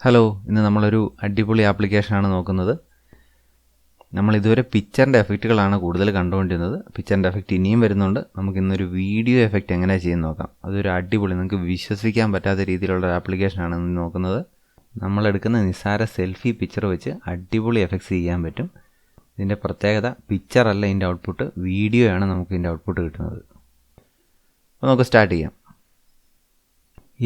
Hello, ഇന്ന് നമ്മളൊരു അടിപൊളി ആപ്ലിക്കേഷനാണ് നോക്കുന്നത്. നമ്മളിതുവരെ പിക്ചറിൻ്റെ എഫക്റ്റുകളാണ് കൂടുതൽ കണ്ടുകൊണ്ടിരുന്നത്. പിക്ചറിൻ്റെ എഫക്റ്റ് ഇനിയും വരുന്നുണ്ട്. നമുക്കിന്നൊരു വീഡിയോ എഫക്റ്റ് എങ്ങനെയാണ് ചെയ്യുന്നത് നോക്കാം. അതൊരു അടിപൊളി, നിങ്ങൾക്ക് വിശ്വസിക്കാൻ പറ്റാത്ത രീതിയിലുള്ള ഒരു ആപ്ലിക്കേഷനാണ് ഇന്ന് നോക്കുന്നത്. നമ്മളെടുക്കുന്ന നിസ്സാര സെൽഫി പിക്ചർ വെച്ച് അടിപൊളി എഫക്ട്സ് ചെയ്യാൻ പറ്റും. ഇതിൻ്റെ പ്രത്യേകത പിക്ചറല്ല ഇതിൻ്റെ ഔട്ട്പുട്ട്, വീഡിയോ ആണ് നമുക്ക് ഇതിൻ്റെ ഔട്ട്പുട്ട് കിട്ടുന്നത്. അപ്പോൾ നമുക്ക് സ്റ്റാർട്ട് ചെയ്യാം.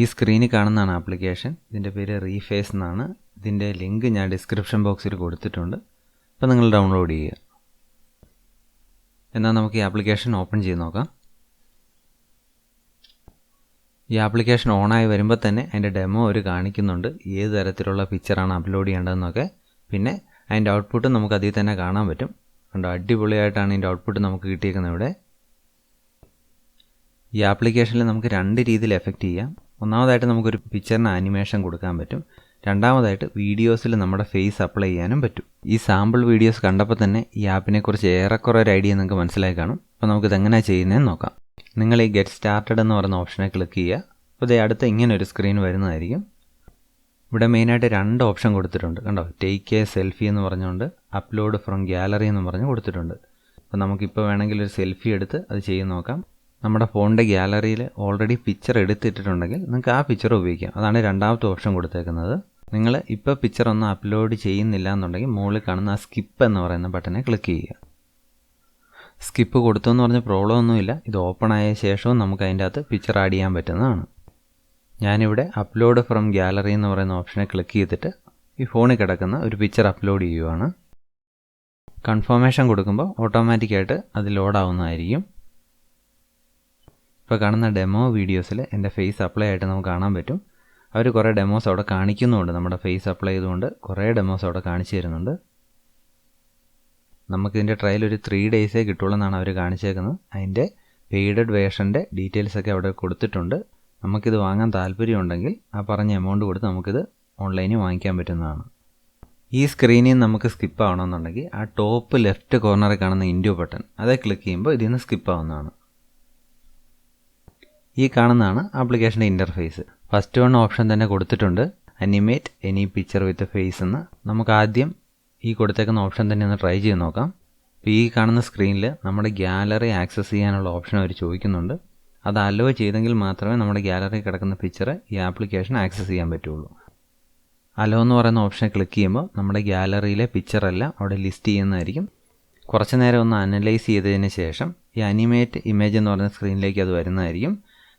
ഈ സ്ക്രീനിൽ കാണുന്നതാണ് ആപ്ലിക്കേഷൻ. ഇതിൻ്റെ പേര് റീഫേസ് എന്നാണ്. ഇതിൻ്റെ ലിങ്ക് ഞാൻ ഡിസ്ക്രിപ്ഷൻ ബോക്സിൽ കൊടുത്തിട്ടുണ്ട്. അപ്പോൾ നിങ്ങൾ ഡൗൺലോഡ് ചെയ്യുക. എന്നാൽ നമുക്ക് ഈ ആപ്ലിക്കേഷൻ ഓപ്പൺ ചെയ്ത് നോക്കാം. ഈ ആപ്ലിക്കേഷൻ ഓണായി വരുമ്പോൾ തന്നെ അതിൻ്റെ ഡെമോ ഒരു കാണിക്കുന്നുണ്ട്, ഏത് തരത്തിലുള്ള പിക്ചറാണ് അപ്ലോഡ് ചെയ്യേണ്ടതെന്നൊക്കെ. പിന്നെ അതിൻ്റെ ഔട്ട്പുട്ട് നമുക്ക് അതിൽ തന്നെ കാണാൻ പറ്റും. കണ്ടോ, അടിപൊളിയായിട്ടാണ് ഇതിൻ്റെ ഔട്ട്പുട്ട് നമുക്ക് കിട്ടിയേക്കുന്നത് ഇവിടെ. ഈ ആപ്ലിക്കേഷനിൽ നമുക്ക് രണ്ട് രീതിയിൽ എഫക്റ്റ് ചെയ്യാം. ഒന്നാമതായിട്ട് നമുക്കൊരു പിക്ചറിന് ആനിമേഷൻ കൊടുക്കാൻ പറ്റും. രണ്ടാമതായിട്ട് വീഡിയോസിൽ നമ്മുടെ ഫേസ് അപ്ലൈ ചെയ്യാനും പറ്റും. ഈ സാമ്പിൾ വീഡിയോസ് കണ്ടപ്പോൾ തന്നെ ഈ ആപ്പിനെക്കുറിച്ച് ഏറെക്കുറെ ഒരു ഐഡിയ നിങ്ങൾക്ക് മനസ്സിലായി കാണും. അപ്പോൾ നമുക്കിത് എങ്ങനെയാണ് ചെയ്യുന്നതെന്ന് നോക്കാം. നിങ്ങൾ ഈ ഗെറ്റ് സ്റ്റാർട്ടഡ് എന്ന് പറയുന്ന ഓപ്ഷനെ ക്ലിക്ക് ചെയ്യുക. അപ്പോൾ ഇതേ അടുത്ത് ഇങ്ങനെ ഒരു സ്ക്രീൻ വരുന്നതായിരിക്കും. ഇവിടെ മെയിനായിട്ട് രണ്ട് ഓപ്ഷൻ കൊടുത്തിട്ടുണ്ട്. കണ്ടോ, ടേക്ക് എ സെൽഫി എന്ന് പറഞ്ഞുകൊണ്ട് അപ്ലോഡ് ഫ്രം ഗാലറി എന്ന് പറഞ്ഞ് കൊടുത്തിട്ടുണ്ട്. അപ്പോൾ നമുക്കിപ്പോൾ വേണമെങ്കിൽ ഒരു സെൽഫി എടുത്ത് അത് ചെയ്ത് നോക്കാം. നമ്മുടെ ഫോണിൻ്റെ ഗ്യാലറിയിൽ ഓൾറെഡി പിക്ചർ എടുത്തിട്ടുണ്ടെങ്കിൽ നിങ്ങൾക്ക് ആ പിക്ചർ ഉപയോഗിക്കാം. അതാണ് രണ്ടാമത്തെ ഓപ്ഷൻ കൊടുത്തേക്കുന്നത്. നിങ്ങൾ ഇപ്പോൾ പിക്ചർ ഒന്നും അപ്ലോഡ് ചെയ്യുന്നില്ല എന്നുണ്ടെങ്കിൽ മുകളിൽ കാണുന്ന ആ സ്കിപ്പ് എന്ന് പറയുന്ന ബട്ടനെ ക്ലിക്ക് ചെയ്യുക. സ്കിപ്പ് കൊടുത്തു എന്ന് പറഞ്ഞ പ്രോബ്ലം ഒന്നുമില്ല. ഇത് ഓപ്പൺ ആയ ശേഷവും നമുക്ക് അതിൻ്റെ അകത്ത് പിക്ചർ ആഡ് ചെയ്യാൻ പറ്റുന്നതാണ്. ഞാനിവിടെ അപ്ലോഡ് ഫ്രം ഗാലറി എന്ന് പറയുന്ന ഓപ്ഷനെ ക്ലിക്ക് ചെയ്തിട്ട് ഈ ഫോണിൽ കിടക്കുന്ന ഒരു പിക്ചർ അപ്ലോഡ് ചെയ്യുവാണ്. കൺഫർമേഷൻ കൊടുക്കുമ്പോൾ ഓട്ടോമാറ്റിക്കായിട്ട് അത് ലോഡ് ആവുന്നതായിരിക്കും. ഇപ്പോൾ കാണുന്ന ഡെമോ വീഡിയോസിൽ എൻ്റെ ഫേസ് അപ്ലൈ ആയിട്ട് നമുക്ക് കാണാൻ പറ്റും. അവർ കുറേ ഡെമോസ് അവിടെ കാണിക്കുന്നുണ്ട്. നമ്മുടെ ഫേസ് അപ്ലൈ ചെയ്തുകൊണ്ട് കുറേ ഡെമോസ് അവിടെ കാണിച്ചു തരുന്നുണ്ട്. നമുക്കിതിൻ്റെ ട്രയൽ ഒരു 3 days കിട്ടുള്ളൂ എന്നാണ് അവർ കാണിച്ചേക്കുന്നത്. അതിൻ്റെ പെയ്ഡഡ് വേർഷൻ്റെ ഡീറ്റെയിൽസൊക്കെ അവിടെ കൊടുത്തിട്ടുണ്ട്. നമുക്കിത് വാങ്ങാൻ താല്പര്യമുണ്ടെങ്കിൽ ആ പറഞ്ഞ എമൗണ്ട് കൊടുത്ത് നമുക്കിത് ഓൺലൈനിൽ വാങ്ങിക്കാൻ പറ്റുന്നതാണ്. ഈ സ്ക്രീനിൽ നമുക്ക് സ്കിപ്പ് ആവണമെന്നുണ്ടെങ്കിൽ ആ ടോപ്പ് ലെഫ്റ്റ് കോർണറിൽ കാണുന്ന ഇൻഡ്യൂ ബട്ടൺ അതേ ക്ലിക്ക് ചെയ്യുമ്പോൾ ഇതിൽ നിന്ന് സ്കിപ്പ് ആവുന്നതാണ്. ഈ കാണുന്നതാണ് ആപ്ലിക്കേഷൻ്റെ ഇൻ്റർഫേസ്. ഫസ്റ്റ് വൺ ഓപ്ഷൻ തന്നെ കൊടുത്തിട്ടുണ്ട്, animate any picture with face എന്ന്. നമുക്ക് ആദ്യം ഈ കൊടുത്തേക്കുന്ന ഓപ്ഷൻ തന്നെ ഒന്ന് ട്രൈ ചെയ്ത് നോക്കാം. ഇപ്പോൾ ഈ കാണുന്ന സ്ക്രീനിൽ നമ്മുടെ ഗ്യാലറി ആക്സസ് ചെയ്യാനുള്ള ഓപ്ഷൻ അവർ ചോദിക്കുന്നുണ്ട്. അത് അലോ ചെയ്തെങ്കിൽ മാത്രമേ നമ്മുടെ ഗ്യാലറി കിടക്കുന്ന പിക്ചർ ഈ ആപ്ലിക്കേഷൻ ആക്സസ് ചെയ്യാൻ പറ്റുള്ളൂ. അലോ എന്ന് പറയുന്ന ഓപ്ഷനെ ക്ലിക്ക് ചെയ്യുമ്പോൾ നമ്മുടെ ഗ്യാലറിയിലെ പിക്ചറെല്ലാം അവിടെ ലിസ്റ്റ് ചെയ്യുന്നതായിരിക്കും. കുറച്ച് നേരം ഒന്ന് അനലൈസ് ചെയ്തതിന് ശേഷം ഈ അനിമേറ്റ് ഇമേജ് എന്ന് പറയുന്ന സ്ക്രീനിലേക്ക് അത് വരുന്നതായിരിക്കും.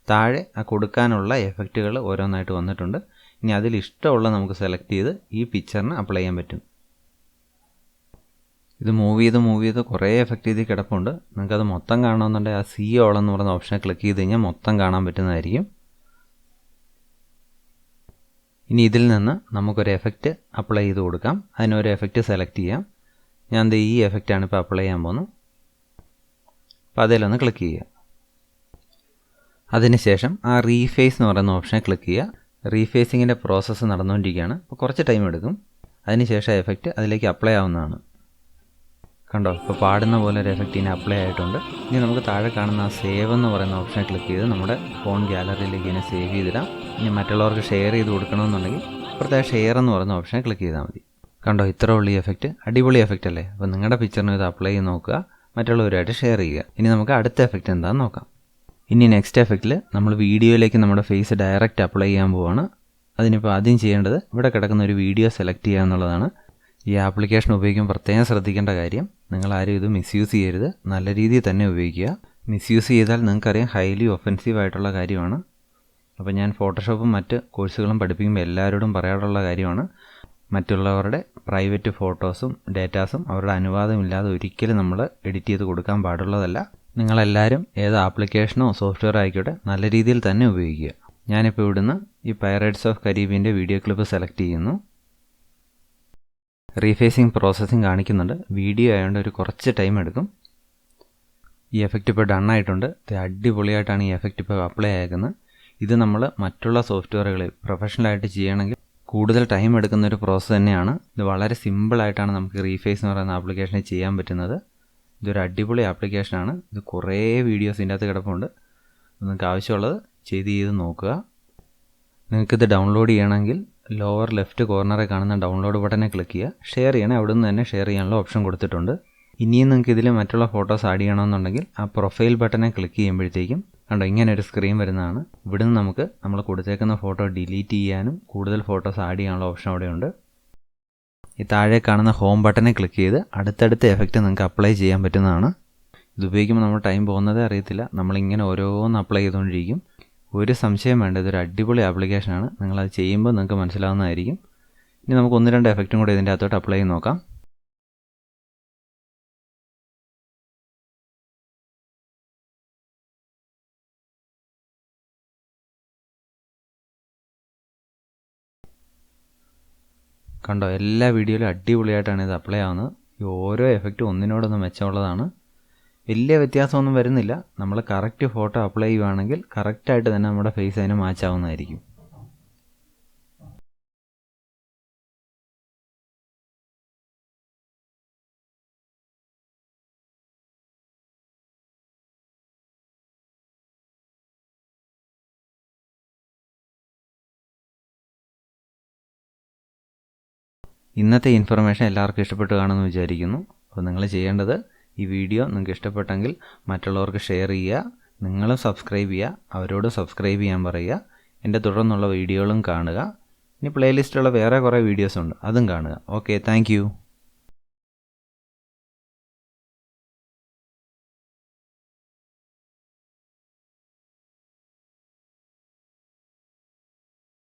താഴെ ആ കൊടുക്കാനുള്ള എഫക്റ്റുകൾ ഓരോന്നായിട്ട് വന്നിട്ടുണ്ട്. ഇനി അതിൽ ഇഷ്ടമുള്ള നമുക്ക് സെലക്ട് ചെയ്ത് ഈ പിക്ചറിന് അപ്ലൈ ചെയ്യാൻ പറ്റും. ഇത് മൂവ് ചെയ്ത് കുറേ എഫക്റ്റ് ചെയ്ത് കിടപ്പുണ്ട്. നിങ്ങൾക്കത് മൊത്തം കാണണമെന്നുണ്ടെങ്കിൽ ആ സി ഓൾ എന്ന് പറയുന്ന ഓപ്ഷനെ ക്ലിക്ക് ചെയ്ത് കഴിഞ്ഞാൽ മൊത്തം കാണാൻ പറ്റുന്നതായിരിക്കും. ഇനി ഇതിൽ നിന്ന് നമുക്കൊരു എഫക്റ്റ് അപ്ലൈ ചെയ്ത് കൊടുക്കാം. അതിനൊരു എഫക്റ്റ് സെലക്ട് ചെയ്യാം. ഞാൻ ഈ എഫക്റ്റാണ് ഇപ്പോൾ അപ്ലൈ ചെയ്യാൻ പോകുന്നത്. അപ്പോൾ അതിലൊന്ന് ക്ലിക്ക് ചെയ്യുക. അതിനുശേഷം ആ റീഫേസ് എന്ന് പറയുന്ന ഓപ്ഷനെ ക്ലിക്ക് ചെയ്യുക. റീഫേസിങ്ങിൻ്റെ പ്രോസസ്സ് നടന്നുകൊണ്ടിരിക്കുകയാണ്. അപ്പോൾ കുറച്ച് ടൈം എടുക്കും. അതിനുശേഷം എഫക്റ്റ് അതിലേക്ക് അപ്ലൈ ആവുന്നതാണ്. കണ്ടോ, ഇപ്പോൾ പാടുന്ന പോലെ ഒരു എഫക്റ്റ് ഇതിന് അപ്ലൈ ആയിട്ടുണ്ട്. ഇനി നമുക്ക് താഴെ കാണുന്ന ആ സേവ് എന്ന് പറയുന്ന ഓപ്ഷനെ ക്ലിക്ക് ചെയ്ത് നമ്മുടെ ഫോൺ ഗാലറിയിലേക്ക് ഇതിനെ സേവ് ചെയ്തിടാം. ഇനി മറ്റുള്ളവർക്ക് ഷെയർ ചെയ്ത് കൊടുക്കണമെന്നുണ്ടെങ്കിൽ പ്രത്യേക ഷെയർ എന്ന് പറയുന്ന ഓപ്ഷനെ ക്ലിക്ക് ചെയ്താൽ മതി. കണ്ടോ, ഇത്ര ഉള്ള ഈ എഫക്റ്റ് അടിപൊളി എഫക്റ്റ് അല്ലേ? അപ്പോൾ നിങ്ങളുടെ പിക്ചറിന് ഇത് അപ്ലൈ ചെയ്ത് നോക്കുക, മറ്റുള്ളവരുമായിട്ട് ഷെയർ ചെയ്യുക. ഇനി നമുക്ക് അടുത്ത എഫക്റ്റ് എന്താണെന്ന് നോക്കാം. ഇനി നെക്സ്റ്റ് എഫക്റ്റിൽ നമ്മൾ വീഡിയോയിലേക്ക് നമ്മുടെ ഫേസ് ഡയറക്റ്റ് അപ്ലൈ ചെയ്യാൻ പോവുകയാണ്. അതിനിപ്പോൾ ആദ്യം ചെയ്യേണ്ടത് ഇവിടെ കിടക്കുന്ന ഒരു വീഡിയോ സെലക്ട് ചെയ്യുക എന്നുള്ളതാണ്. ഈ ആപ്ലിക്കേഷൻ ഉപയോഗിക്കുമ്പോൾ പ്രത്യേകം ശ്രദ്ധിക്കേണ്ട കാര്യം, നിങ്ങളാരും ഇത് മിസ്യൂസ് ചെയ്യരുത്. നല്ല രീതിയിൽ തന്നെ ഉപയോഗിക്കുക. മിസ്യൂസ് ചെയ്താൽ നിങ്ങൾക്കറിയാം ഹൈലി ഒഫെൻസീവ് ആയിട്ടുള്ള കാര്യമാണ്. അപ്പോൾ ഞാൻ ഫോട്ടോഷോപ്പും മറ്റ് കോഴ്സുകളും പഠിപ്പിക്കുമ്പോൾ എല്ലാവരോടും പറയാറുള്ള കാര്യമാണ്, മറ്റുള്ളവരുടെ പ്രൈവറ്റ് ഫോട്ടോസും ഡേറ്റാസും അവരുടെ അനുവാദമില്ലാതെ ഒരിക്കലും നമ്മൾ എഡിറ്റ് ചെയ്ത് കൊടുക്കാൻ പാടുള്ളതല്ല. നിങ്ങളെല്ലാവരും ഏത് ആപ്ലിക്കേഷനോ സോഫ്റ്റ്വെയർ ആയിക്കോട്ടെ നല്ല രീതിയിൽ തന്നെ ഉപയോഗിക്കുക. ഞാനിപ്പോൾ ഇവിടുന്ന് ഈ പൈറേറ്റ്സ് ഓഫ് കരീബിയൻ്റെ വീഡിയോ ക്ലിപ്പ് സെലക്ട് ചെയ്യുന്നു. റീഫേസിങ് പ്രോസസ്സിങ് കാണിക്കുന്നുണ്ട്. വീഡിയോ ആയതുകൊണ്ട് ഒരു കുറച്ച് ടൈം എടുക്കും. ഈ എഫക്റ്റ് ഇപ്പോൾ ഡൺ ആയിട്ടുണ്ട്. അടിപൊളിയായിട്ടാണ് ഈ എഫക്റ്റ് ഇപ്പോൾ അപ്ലൈ ആക്കുന്നത്. ഇത് നമ്മൾ മറ്റുള്ള സോഫ്റ്റ്വെയറുകളിൽ പ്രൊഫഷണലായിട്ട് ചെയ്യണമെങ്കിൽ കൂടുതൽ ടൈം എടുക്കുന്ന ഒരു പ്രോസസ്സ് തന്നെയാണ്. ഇത് വളരെ സിമ്പിളായിട്ടാണ് നമുക്ക് റീഫേസ് എന്ന് പറയുന്ന ആപ്ലിക്കേഷനിൽ ചെയ്യാൻ പറ്റുന്നത്. ഇതൊരു അടിപൊളി ആപ്ലിക്കേഷനാണ്. ഇത് കുറേ വീഡിയോസ് ഇതിൻ്റെ അകത്ത് കിടപ്പുണ്ട്. നിങ്ങൾക്ക് ആവശ്യമുള്ളത് ചെയ്ത് നോക്കുക. നിങ്ങൾക്കിത് ഡൗൺലോഡ് ചെയ്യണമെങ്കിൽ ലോവർ ലെഫ്റ്റ് കോർണറിൽ കാണുന്ന ഡൗൺലോഡ് ബട്ടനെ ക്ലിക്ക് ചെയ്യുക. ഷെയർ ചെയ്യണേ, അവിടെ നിന്ന് തന്നെ ഷെയർ ചെയ്യാനുള്ള ഓപ്ഷൻ കൊടുത്തിട്ടുണ്ട്. ഇനിയും നിങ്ങൾക്ക് ഇതിൽ മറ്റുള്ള ഫോട്ടോസ് ആഡ് ചെയ്യണമെന്നുണ്ടെങ്കിൽ ആ പ്രൊഫൈൽ ബട്ടനെ ക്ലിക്ക് ചെയ്യുമ്പോഴത്തേക്കും കണ്ടോ ഇങ്ങനെ ഒരു സ്ക്രീൻ വരുന്നതാണ്. ഇവിടുന്ന് നമുക്ക് നമ്മൾ കൊടുത്തേക്കുന്ന ഫോട്ടോ ഡിലീറ്റ് ചെയ്യാനും കൂടുതൽ ഫോട്ടോസ് ആഡ് ചെയ്യാനുള്ള ഓപ്ഷൻ അവിടെയുണ്ട്. ഈ താഴെ കാണുന്ന ഹോം ബട്ടനെ ക്ലിക്ക് ചെയ്ത് അടുത്തടുത്ത എഫക്റ്റ് നിങ്ങൾക്ക് അപ്ലൈ ചെയ്യാൻ പറ്റുന്നതാണ്. ഇത് ഉപയോഗിക്കുമ്പോൾ നമ്മൾ ടൈം പോകുന്നതേ അറിയത്തില്ല. നമ്മളിങ്ങനെ ഓരോന്ന് അപ്ലൈ ചെയ്തുകൊണ്ടിരിക്കും. ഒരു സംശയം വേണ്ട, ഇതൊരു അടിപൊളി ആപ്ലിക്കേഷനാണ്. നിങ്ങളത് ചെയ്യുമ്പോൾ നിങ്ങൾക്ക് മനസ്സിലാവുന്നതായിരിക്കും. ഇനി നമുക്ക് 1-2 എഫക്റ്റും കൂടെ ഇതിൻ്റെ അകത്തോട്ട് അപ്ലൈ ചെയ്ത് നോക്കാം. കണ്ടോ, എല്ലാ വീഡിയോയിലും അടിപൊളിയായിട്ടാണ് ഇത് അപ്ലൈ ആവുന്നത്. ഈ ഓരോ എഫക്റ്റും ഒന്നിനോടൊന്ന് മെച്ചമുള്ളതാണ്. വലിയ വ്യത്യാസമൊന്നും വരുന്നില്ല. നമ്മൾ കറക്റ്റ് ഫോട്ടോ അപ്ലൈ ചെയ്യുകയാണെങ്കിൽ കറക്റ്റായിട്ട് തന്നെ നമ്മുടെ ഫേസ് അതിന് മാച്ച് ആവുന്നതായിരിക്കും. ഇന്നത്തെ ഇൻഫർമേഷൻ എല്ലാവർക്കും ഇഷ്ടപ്പെട്ടു കാണുമെന്ന് വിചാരിക്കുന്നു. അപ്പോൾ നിങ്ങൾ ചെയ്യേണ്ടത്, ഈ വീഡിയോ നിങ്ങൾക്ക് ഇഷ്ടപ്പെട്ടെങ്കിൽ മറ്റുള്ളവർക്ക് ഷെയർ ചെയ്യുക, നിങ്ങളും സബ്സ്ക്രൈബ് ചെയ്യുക, അവരോട് സബ്സ്ക്രൈബ് ചെയ്യാൻ പറയുക. എൻ്റെ തുടർന്നുള്ള വീഡിയോകളും കാണുക. ഇനി പ്ലേലിസ്റ്റിലുള്ള വേറെ കുറേ വീഡിയോസ് ഉണ്ട്, അതും കാണുക. Okay, thank